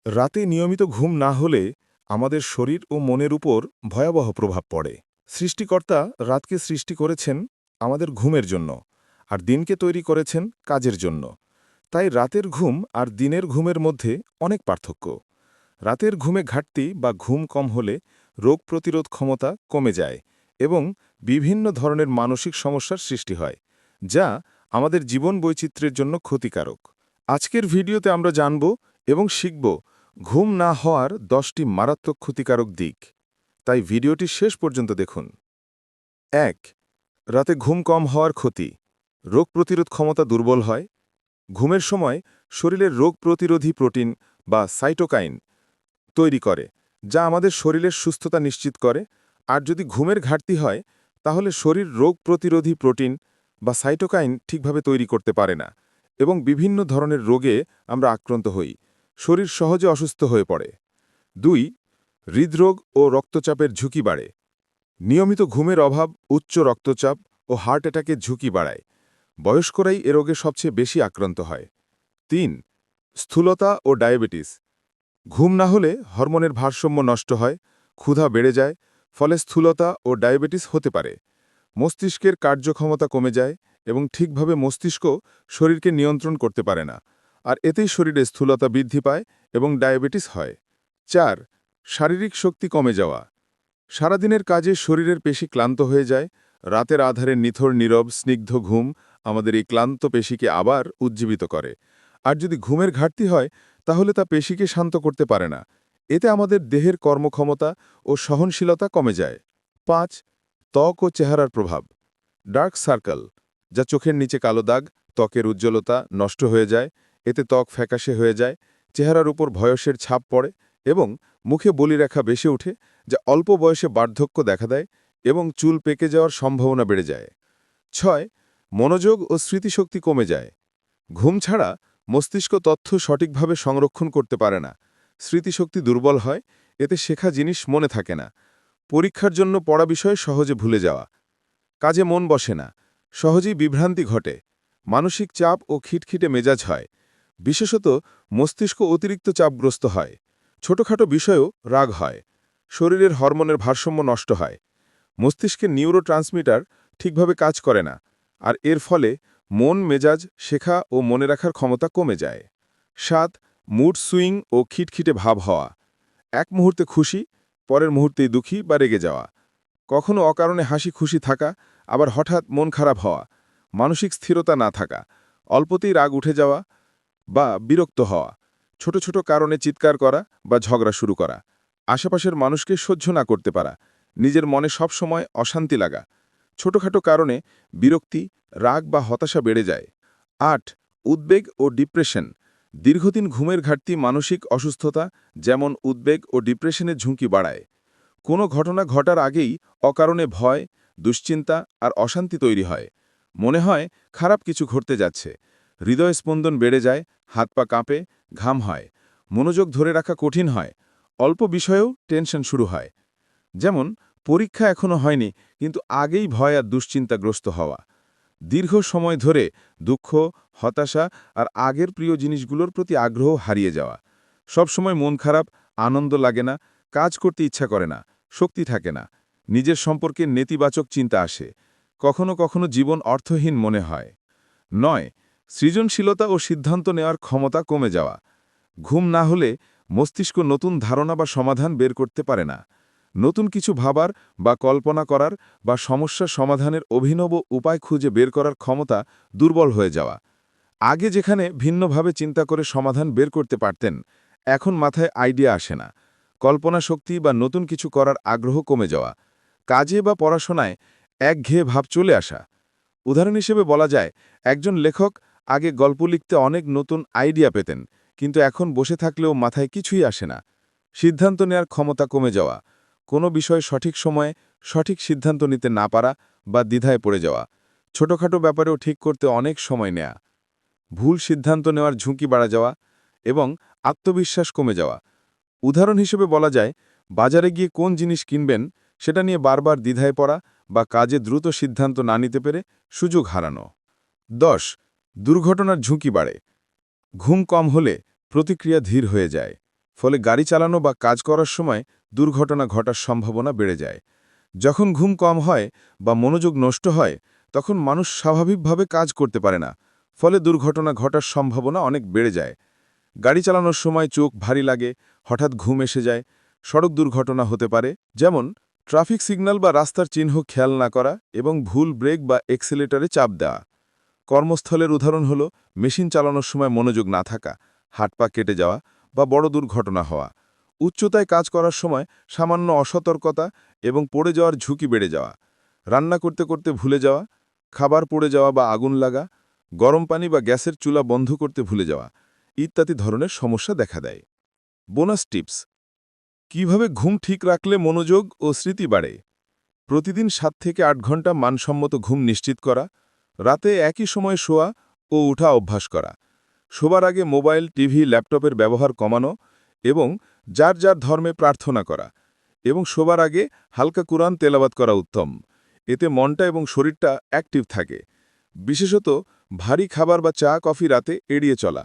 রাতে নিয়মিত ঘুম না হলে আমাদের শরীর ও মনের উপর ভয়াবহ প্রভাব পড়ে। সৃষ্টিকর্তা রাতকে সৃষ্টি করেছেন আমাদের ঘুমের জন্য, আর দিনকে তৈরি করেছেন কাজের জন্য। তাই রাতের ঘুম আর দিনের ঘুমের মধ্যে অনেক পার্থক্য। রাতের ঘুমে ঘাটতি বা ঘুম কম হলে রোগ প্রতিরোধ ক্ষমতা কমে যায় এবং বিভিন্ন ধরনের মানসিক সমস্যার সৃষ্টি হয়, যা আমাদের জীবন বৈচিত্র্যের জন্য ক্ষতিকারক। আজকের ভিডিওতে আমরা জানব এবং শিখব ঘুম না হওয়ার 10টি মারাত্মক ক্ষতিকারক দিক। তাই ভিডিওটি শেষ পর্যন্ত দেখুন। ১. রাতে ঘুম কম হওয়ার ক্ষতি। রোগ প্রতিরোধ ক্ষমতা দুর্বল হয়। ঘুমের সময় শরীরের রোগ প্রতিরোধী প্রোটিন বা সাইটোকাইন তৈরি করে, যা আমাদের শরীরের সুস্থতা নিশ্চিত করে। আর যদি ঘুমের ঘাটতি হয়, তাহলে শরীর রোগ প্রতিরোধী প্রোটিন বা সাইটোকাইন ঠিকভাবে তৈরি করতে পারে না এবং বিভিন্ন ধরনের রোগে আমরা আক্রান্ত হই। শরীর সহজে অসুস্থ হয়ে পড়ে। ২. হৃদরোগ ও রক্তচাপের ঝুঁকি বাড়ে। নিয়মিত ঘুমের অভাব উচ্চ রক্তচাপ ও হার্ট অ্যাটাকের ঝুঁকি বাড়ায়। বয়স্করাই এ রোগে সবচেয়ে বেশি আক্রান্ত হয়। ৩. স্থূলতা ও ডায়াবেটিস। ঘুম না হলে হরমোনের ভারসাম্য নষ্ট হয়, ক্ষুধা বেড়ে যায়, ফলে স্থূলতা ও ডায়াবেটিস হতে পারে। মস্তিষ্কের কার্যক্ষমতা কমে যায় এবং ঠিকভাবে মস্তিষ্ক শরীরকে নিয়ন্ত্রণ করতে পারে না, আর এতেই শরীরে স্থূলতা বৃদ্ধি পায় এবং ডায়াবেটিস হয়। ৪. শারীরিক শক্তি কমে যাওয়া। সারাদিনের কাজে শরীরের পেশি ক্লান্ত হয়ে যায়। রাতের আধারে নিথর নীরব স্নিগ্ধ ঘুম আমাদের এই ক্লান্ত পেশিকে আবার উজ্জীবিত করে। আর যদি ঘুমের ঘাটতি হয়, তাহলে তা পেশিকে শান্ত করতে পারে না। এতে আমাদের দেহের কর্মক্ষমতা ও সহনশীলতা কমে যায়। ৫. ত্বক ও চেহারার প্রভাব। ডার্ক সার্কেল, যা চোখের নিচে কালো দাগ, ত্বকের উজ্জ্বলতা নষ্ট হয়ে যায়। এতে ত্বক ফ্যাকাশে হয়ে যায়, চেহারার উপর বয়সের ছাপ পড়ে এবং মুখে বলিরেখা বেশি ওঠে, যা অল্প বয়সে বার্ধক্য দেখা দেয় এবং চুল পেকে যাওয়ার সম্ভাবনা বেড়ে যায়। ৬. মনোযোগ ও স্মৃতিশক্তি কমে যায়। ঘুম ছাড়া মস্তিষ্ক তথ্য সঠিকভাবে সংরক্ষণ করতে পারে না। স্মৃতিশক্তি দুর্বল হয়, এতে শেখা জিনিস মনে থাকে না। পরীক্ষার জন্য পড়া বিষয় সহজে ভুলে যাওয়া। কাজে মন বসে না, সহজেই বিভ্রান্তি ঘটে। মানসিক চাপ ও খিটখিটে মেজাজ হয়। বিশেষত মস্তিষ্ক অতিরিক্ত চাপগ্রস্ত হয়। ছোটখাটো বিষয়েও রাগ হয়। শরীরের হরমোনের ভারসাম্য নষ্ট হয়। মস্তিষ্কের নিউরোট্রান্সমিটার ঠিকভাবে কাজ করে না, আর এর ফলে মন মেজাজ শেখা ও মনে রাখার ক্ষমতা কমে যায়। ৭. মুড সুইং ও খিটখিটে ভাব হওয়া। এক মুহূর্তে খুশি, পরের মুহূর্তেই দুঃখী বা রেগে যাওয়া। কখনো অকারণে হাসি খুশি থাকা, আবার হঠাৎ মন খারাপ হওয়া। মানসিক স্থিরতা না থাকা, অল্পতেই রাগ উঠে যাওয়া বা বিরক্ত হওয়া। ছোট ছোট কারণে চিৎকার করা বা ঝগড়া শুরু করা। আশেপাশের মানুষকে সহ্য না করতে পারা। নিজের মনে সব সময় অশান্তি লাগা। ছোটখাটো কারণে বিরক্তি, রাগ বা হতাশা বেড়ে যায়। ৮. উদ্বেগ ও ডিপ্রেশন। দীর্ঘদিন ঘুমের ঘাটতি মানসিক অসুস্থতা যেমন উদ্বেগ ও ডিপ্রেশনের ঝুঁকি বাড়ায়। কোনো ঘটনা ঘটার আগেই অকারণে ভয়, দুশ্চিন্তা আর অশান্তি তৈরি হয়। মনে হয় খারাপ কিছু ঘটতে যাচ্ছে। হৃদয় স্পন্দন বেড়ে যায়, হাত পা কাঁপে, ঘাম হয়। মনোযোগ ধরে রাখা কঠিন হয়। অল্প বিষয়েও টেনশন শুরু হয়। যেমন পরীক্ষা এখনো হয়নি, কিন্তু আগেই ভয় আর দুশ্চিন্তাগ্রস্ত হওয়া। দীর্ঘ সময় ধরে দুঃখ, হতাশা আর আগের প্রিয় জিনিসগুলোর প্রতি আগ্রহ হারিয়ে যাওয়া। সবসময় মন খারাপ, আনন্দ লাগে না, কাজ করতে ইচ্ছা করে না, শক্তি থাকে না। নিজের সম্পর্কে নেতিবাচক চিন্তা আসে। কখনো কখনো জীবন অর্থহীন মনে হয়। ৯. সৃজনশীলতা ও সিদ্ধান্ত নেওয়ার ক্ষমতা কমে যাওয়া। ঘুম না হলে মস্তিষ্ক নতুন ধারণা বা সমাধান বের করতে পারে না। নতুন কিছু ভাবার বা কল্পনা করার বা সমস্যা সমাধানের অভিনব উপায় খুঁজে বের করার ক্ষমতা দুর্বল হয়ে যাওয়া। আগে যেখানে ভিন্নভাবে চিন্তা করে সমাধান বের করতে পারতেন, এখন মাথায় আইডিয়া আসে না। কল্পনা শক্তি বা নতুন কিছু করার আগ্রহ কমে যাওয়া। কাজে বা পড়াশোনায় একঘেয়ে ভাব চলে আসা। উদাহরণ হিসেবে বলা যায়, একজন লেখক আগে গল্প লিখতে অনেক নতুন আইডিয়া পেতেন, কিন্তু এখন বসে থাকলেও মাথায় কিছুই আসে না। সিদ্ধান্ত নেওয়ার ক্ষমতা কমে যাওয়া। কোনো বিষয়ে সঠিক সময়ে সঠিক সিদ্ধান্ত নিতে না পারা বা দ্বিধায় পড়ে যাওয়া। ছোটখাটো ব্যাপারেও ঠিক করতে অনেক সময় নেয়া। ভুল সিদ্ধান্ত নেওয়ার ঝুঁকি বাড়া যাওয়া এবং আত্মবিশ্বাস কমে যাওয়া। উদাহরণ হিসেবে বলা যায়, বাজারে গিয়ে কোন জিনিস কিনবেন সেটা নিয়ে বারবার দ্বিধায় পড়া বা কাজে দ্রুত সিদ্ধান্ত না নিতে পেরে সুযোগ হারানো। ১০. দুর্ঘটনার ঝুঁকি বাড়ে। ঘুম কম হলে প্রতিক্রিয়া ধীর হয়ে যায়। ফলে গাড়ি চালানো বা কাজ করার সময় দুর্ঘটনা ঘটার সম্ভাবনা বেড়ে যায়। যখন ঘুম কম হয় বা মনোযোগ নষ্ট হয় তখন মানুষ স্বাভাবিকভাবে কাজ করতে পারে না, ফলে দুর্ঘটনা ঘটার সম্ভাবনা অনেক বেড়ে যায়। গাড়ি চালানোর সময় চোখ ভারী লাগে, হঠাৎ ঘুম এসে যায়, সড়ক দুর্ঘটনা হতে পারে, যেমন ট্রাফিক সিগন্যাল বা রাস্তার চিহ্ন খেয়াল না করা এবং ভুল ব্রেক বা এক্সিলেটরে চাপ দেওয়া। কর্মস্থলের উদাহরণ হল মেশিন চালানোর সময় মনোযোগ না থাকা, হাত পা কেটে যাওয়া বা বড় দুর্ঘটনা হওয়া। উচ্চতায় কাজ করার সময় সামান্য অসতর্কতা এবং পড়ে যাওয়ার ঝুঁকি বেড়ে যাওয়া। রান্না করতে করতে ভুলে যাওয়া, খাবার পড়ে যাওয়া বা আগুন লাগা, গরম পানি বা গ্যাসের চুলা বন্ধ করতে ভুলে যাওয়া ইত্যাদি ধরনের সমস্যা দেখা দেয়। বোনাস টিপস: কিভাবে ঘুম ঠিক রাখলে মনোযোগ ও স্মৃতি বাড়ে? প্রতিদিন 7 থেকে 8 ঘন্টা মানসম্মত ঘুম নিশ্চিত করা, রাতে একই সময়ে শোয়া ও উঠা অভ্যাস করা, শোবার আগে মোবাইল, টিভি, ল্যাপটপের ব্যবহার কমানো এবং যার যার ধর্মে প্রার্থনা করা, এবং শোবার আগে হালকা কুরআন তেলাওয়াত করা উত্তম। এতে মনটা এবং শরীরটা অ্যাক্টিভ থাকে। বিশেষত ভারী খাবার বা চা কফি রাতে এড়িয়ে চলা।